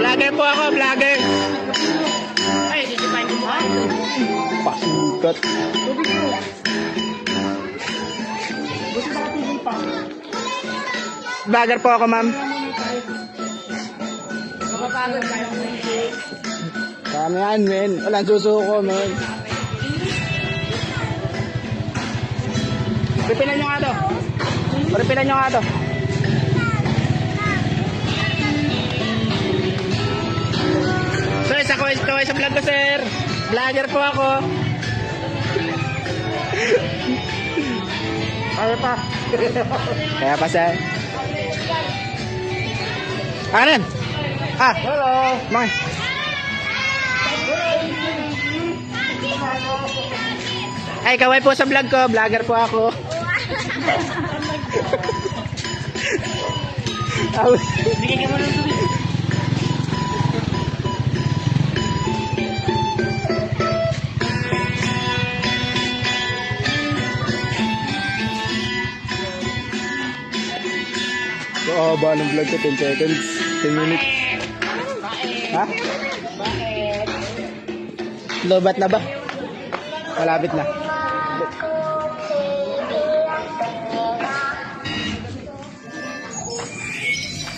Vlogger po ako, vlogger. Ay, sisipain mo ha? Pasukat. Vlogger po ako, ma'am. Mapapagod kayo. Kami yan, men. Walang susuko, men. Pipilan nyo nga to. Pipilan nyo nga to. Sir, isa ko sa vlog ko, sir. Vlogger po ako. Kaya pa. Kaya pa, sir. Ano yan? Ah, hello. Mga. Ay, kaway po sa vlog ko. Vlogger po ako. Bigyan ka mo ng tubig. Haba ng vlog ko, 10 seconds, 10 minutes. Ha? Bakit? Lobat na ba? Malapit na.